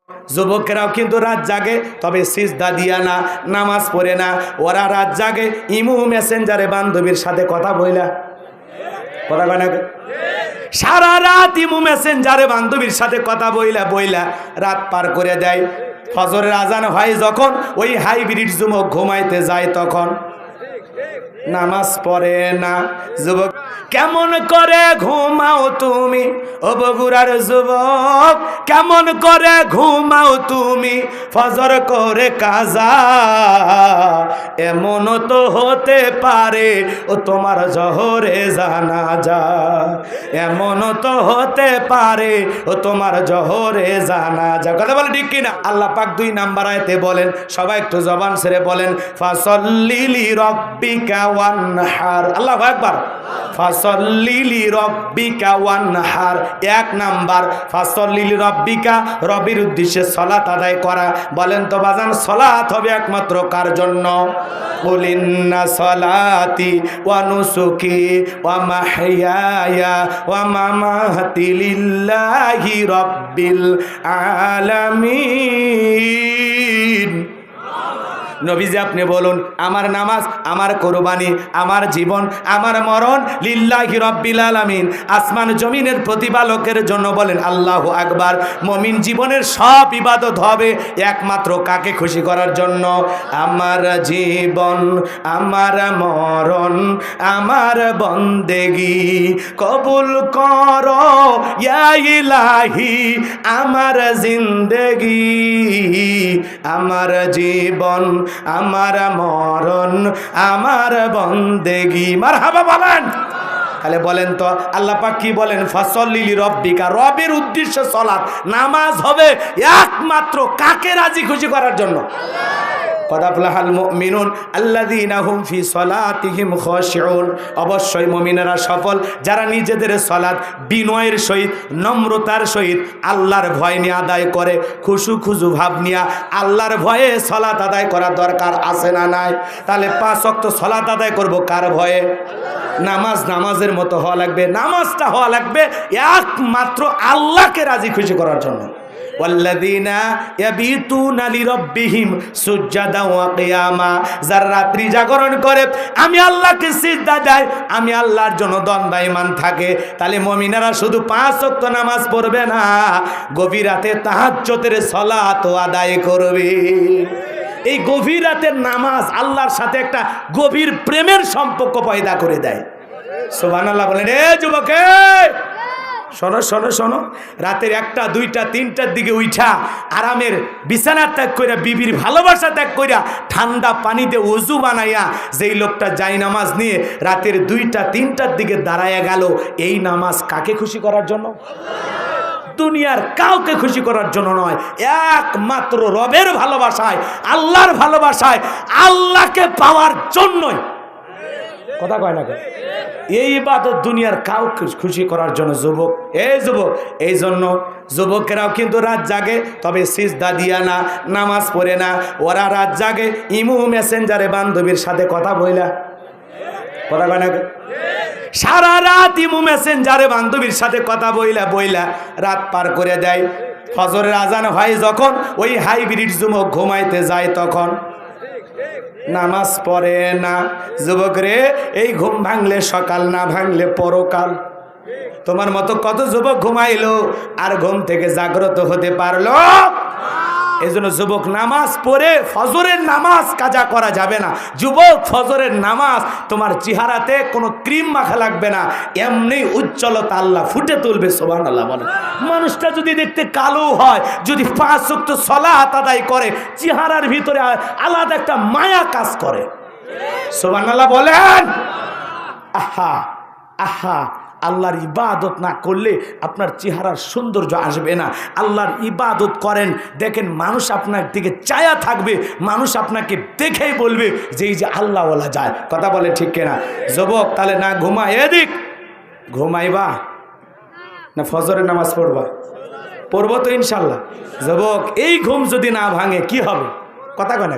যুবকেরাও কিন্তু রাত জাগে, তবে সিজদা দিয়া না, নামাজ পড়ে না। ওরা রাত জাগে ইমু মেসেঞ্জারে বান্ধবীর সাথে কথা বইলা, কথা কয় না? সারা রাত ইমু মেসেঞ্জারে বান্ধবীর সাথে কথা বইলা বইলা রাত পার করে দেয়। ফজরের আজান হয় যখন, ওই হাইব্রিড যুবক ঘুমাইতে যায় তখন নামাজ পড়ে না। যুবক কেমন করে ঘুমাও তুমি, ও বগুড়ার যুবক কেমন করে ঘুমাও তুমি, ফজর করে কাজা। এমন তো হতে পারে ও তোমার জহরে জানাজা, এমন তো হতে পারে ও তোমার জহরে জানাজা। কথা বলে ঠিক কিনা? আল্লাহ পাক 2 নাম্বার আয়াতে বলেন, সবাই একটু জবান ছেড়ে বলেন, ফাসল্লি লিরাব্বিকা ওয়ানহার। আল্লাহু আকবার। ফাসল্লি লিরাব্বিকা ওয়ানহার। 1 নাম্বার ফাসল্লি লিরাব্বিকা, রবের উদ্দেশ্যে সালাত আদায় করা। বলেন তো বাজান, সালাত হবে একমাত্র কার জন্য? কুল ইন্না সালাতি ওয়া নুসুকি ওয়া মাহইয়ায়া ওয়া মামাতি লিল্লাহি রাব্বিল আলামিন। নবীজি আপনি বলুন, আমার নামাজ, আমার কোরবানি, আমার জীবন, আমার মরণ লিল্লাহি রাব্বিল আলামিন, আসমান জমিনের প্রতিপালকের জন্য। বলেন আল্লাহু আকবার। মুমিন জীবনের সব ইবাদত হবে একমাত্র কাকে খুশি করার জন্য? আমার জীবন, আমার মরণ, আমার বন্দেগি কবুল করো ইয়া ইলাহি, আমার জিন্দেগি, আমার জীবন, আমার মরণ, আমার বন্দেগি। মারহাবা বলেন। তাহলে বলেন তো আল্লাহ পাক কি বলেন? ফাসল্লি লিরাব্বিকা, রবের উদ্দেশ্যে সালাত, নামাজ হবে একমাত্র কাকে রাজি খুশি করার জন্য? কদ আফলাহাল মুমিনুন আল্লাযীনা হুম ফি সালাতিহিম খাশিউন। অবশ্যই মুমিনেরা সফল যারা নিজেদের সালাত বিনয়ের সহিত, নম্রতার সহিত, আল্লাহর ভয় নিয়ে আদায় করে। খুশু ভাব নিয়ে আল্লাহর ভয়ে সালাত আদায় করার দরকার আছে না নাই? তাহলে 5 ওয়াক্ত সালাত আদায় করব কার ভয়ে? নামাজের মতো হওয়া লাগবে। নামাজটা হওয়া লাগবে একমাত্র আল্লাহকে রাজি খুশি করার জন্য। ওয়াল্লাযীনা ইয়াবিতুনা লিরাব্বিহিম সুজদান ওয়া কিয়ামা, যারা রাত্রি জাগরণ করে আমি আল্লাহকে সিজদা দেয়, আমি আল্লাহর জন্য দণ্ডায়মান থাকে। তাহলে মুমিনেরা শুধু 5 ওয়াক্ত নামাজ পড়বে না, গভীর রাতে তাহাজ্জুদের সালাতও আদায় করবে। এই গভীর রাতের নামাজ আল্লাহর সাথে একটা গভীর প্রেমের সম্পর্ক পয়দা করে দেয়। সুবহানাল্লাহ বলেন। এ যুবকে শোনো শোনো শোনো, রাতের 1টা 2টা 3টার দিকে উঠা আরামের বিছানা ত্যাগ কইরা, বিবির ভালোবাসা ত্যাগ কইরা, ঠান্ডা পানিতে ওযু বানাইয়া যেই লোকটা যাই নামাজ নিয়ে রাতের 2টা 3টার দিকে দাঁড়ায়া গেল, এই নামাজ কাকে খুশি করার জন্য? দুনিয়ার কাউকে খুশি করার জন্য নয়, একমাত্র রবের ভালোবাসায়, আল্লাহর ভালোবাসায়, আল্লাহকে পাওয়ার জন্যই। কথা কয় না কেন? এই ইবাদত দুনিয়ার কাউকে খুশি করার জন্য। যুবক, যুবক, এই জন্য যুবকেরাও কিন্তু রাত জাগে, তবে সিজদা দিয়া না, নামাজ পড়ে না। ওরা রাত জাগে ইমু মেসেঞ্জারে বান্ধবীর সাথে কথা বইলা, কথা কয় না কেন? সারা রাত ইমু মেসেঞ্জারে বান্ধবীর সাথে কথা বইলা বইলা রাত পার করে দেয়। ফজরের আজান হয় যখন, ওই হাইব্রিড যুবক ঘুমাইতে যায় তখন নামাজ পড়ে না। যুবক রে, এই ঘুম ভাঙলে সকাল, না ভাঙলে পরকাল। তোমার মতো কত যুবক ঘুমাইলো আর ঘুম থেকে জাগ্রত হতে পারলো? এই জন্য যুবক, নামাজ পড়ে ফজরের নামাজ কাজা করা যাবে না। যুবক, ফজরের নামাজ তোমার চেহারাতে কোনো ক্রিম মাখা লাগবে না, এমনি উজ্জ্বলতা আল্লাহ ফুটে তুলবে। সুবহানাল্লাহ বলেন। মানুষটা যদি দেখতে কালো হয়, যদি 5 ওয়াক্ত সালাত আদায় করে, চেহারার ভিতরে আলাদা একটা মায়া কাজ করে। সুবহানাল্লাহ বলেন। আহা আহা, আল্লাহর ইবাদত না করলে আপনার চেহারার সৌন্দর্য আসবে না। আল্লাহর ইবাদত করেন, দেখেন মানুষ আপনার দিকে চায়া থাকবে, মানুষ আপনাকে দেখেই বলবে যে এই যে আল্লাহওয়ালা যায়। কথা বলে ঠিক কিনা? যুবক, তাহলে না ঘুমা, এদিক ঘুমাইবা না ফজরের নামাজ পড়বা? পড়বো তো ইনশাল্লাহ। যুবক, এই ঘুম যদি না ভাঙে কি হবে? কথা কয় না?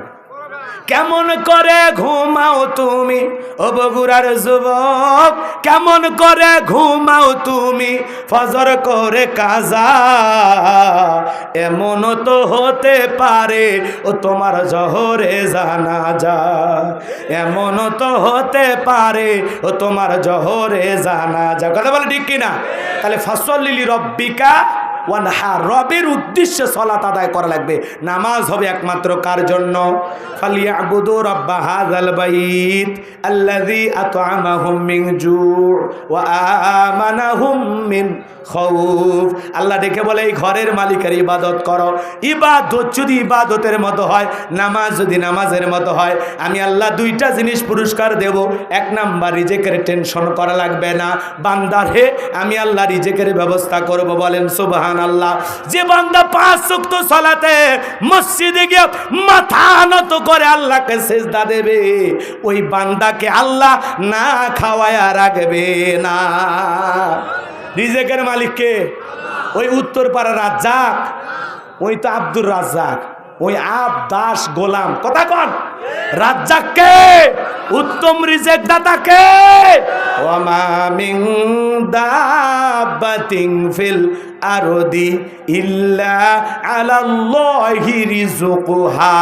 কেমন করে ঘুমাও তুমি ও বগুড়ার যুবক, কেমন করে ঘুমাও তুমি ফজর করে কাজা, এমন তো হতে পারে ও তোমার জহরে জানাজা, এমন তো হতে পারে ও তোমার জহরে জানাজা। কথা বলে ঠিক কিনা? তাহলে ফাসল্লি লিরাব্বিকা ওয়ানহার, রবের উদ্দেশ্যে সালাত আদায় করা লাগবে। নামাজ হবে একমাত্র কার জন্য? ফালিয়াবুদু রাব্বা হাযাল বাইত আল্লাযী আত'আমাহুম মিন জু' ওয়া আমানাহুম মিন খাউফ। আল্লাহ ডেকে বলে এই ঘরের মালিকের ইবাদত করো। ইবাদত যদি ইবাদতের মতো হয়, নামাজ যদি নামাজের মতো হয়, আমি আল্লাহ দুইটা জিনিস পুরস্কার দেব। এক নাম্বার, রিজেকের টেনশন করা লাগবে না। বান্দার হে আমি আল্লাহ রিজেকের ব্যবস্থা করব, বলেন সুবহানাল্লাহ। যে বান্দা 5 ওয়াক্ত সালাতে মসজিদে গিয়ে মাথা নত করে আল্লাহকে সিজদা দেবে, ওই বান্দাকে আল্লাহ না খাওয়ায়া রাখবে না। রিজেকের মালিক কে? ওই উত্তরপাড়া রাজ্জাক, ওই তো আব্দুর রাজ্জাক, ওই আব দাস গোলাম। কথা কন, রাজ্জাক কে? উত্তম রিজেক দাতা কে? ওয়ামা মিন দাব্বাতিন ফিল আরদি ইল্লা আলাল্লাহি রিজকুহা।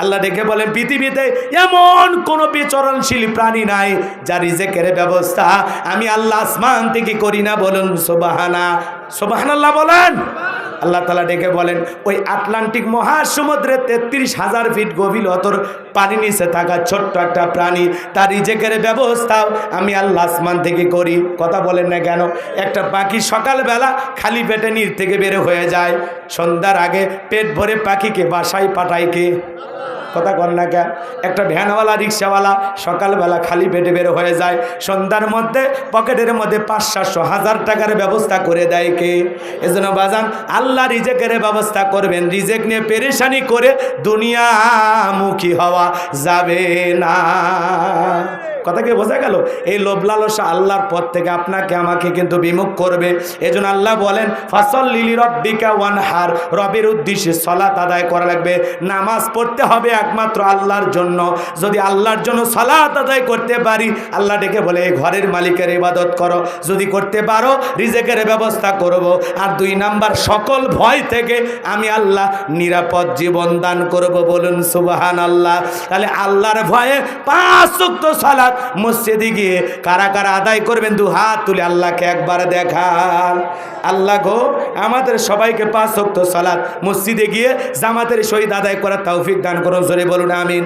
আল্লাহ ডেকে বলেন পৃথিবীতে এমন কোন বিচরণশীল প্রাণী নাই যার রিজেকের ব্যবস্থা আমি আল্লাহ আসমান থেকে করি না। বলুন সুবহানাল্লাহ বলেন। আল্লাহ তাআলা ডেকে বলেন ওই আটলান্টিক মহাসমুদ্রে 33,000 ফিট গভীরতর পানি নিচে থাকা ছোট্ট একটা প্রাণী, তার রিজেকের ব্যবস্থাও আমি আল্লাহ আসমান থেকে করি। কথা বলেন না কেন? একটা পাখি সকালবেলা খালি পেটে নির থেকে বের হয়ে যায়, সন্ধ্যার আগে পেট ভরে পাখিকে বাসায় পাঠায় কে? কথা কন না কে? একটা ভ্যানওয়ালা রিক্সাওয়ালা সকালবেলা খালি পেটে বের হয়ে যায়, সন্ধ্যার মধ্যে পকেটের মধ্যে 500-700 টাকার ব্যবস্থা করে দেয় কে? এজন্য বাজান আল্লাহ রিজেকের ব্যবস্থা করবেন। রিজেক নিয়ে পেরেশানি করে দুনিয়ামুখী হওয়া যাবে না। কথা কি বোঝা গেল? এই লোভ লালসা আল্লাহর পথ থেকে আপনাকে আমাকে কিন্তু বিমুখ করবে। এজন্য আল্লাহ বলেন ফাসল্লি লিরাব্বিকা ওয়ানহার, রবের উদ্দেশ্যে সালাত আদায় করা লাগবে। নামাজ পড়তে হবে একমাত্র আল্লাহর জন্য। যদি আল্লাহর জন্য সালাত আদায় করতে পারি, আল্লাহ ডেকে বলে এই ঘরের মালিকের ইবাদত করো। যদি করতে পারো রিজেকের ব্যবস্থা করব। আর 2 নাম্বার, সকল ভয় থেকে আমি আল্লাহ নিরাপদ জীবন দান করব। বলুন সুবহানাল্লাহ। তাহলে আল্লাহর ভয়ে 5 ওয়াক্ত সালাত মসজিদে গিয়ে কারা কারা আদায় করবেন? 2 হাত তুলে আল্লাহকে একবার দেখান। আল্লাহ গো আমাদের সবাইকে 5 ওয়াক্ত সালাত মসজিদে গিয়ে জামাতের সহিত আদায় করার তৌফিক দান করুন। জোরে বলুন আমিন।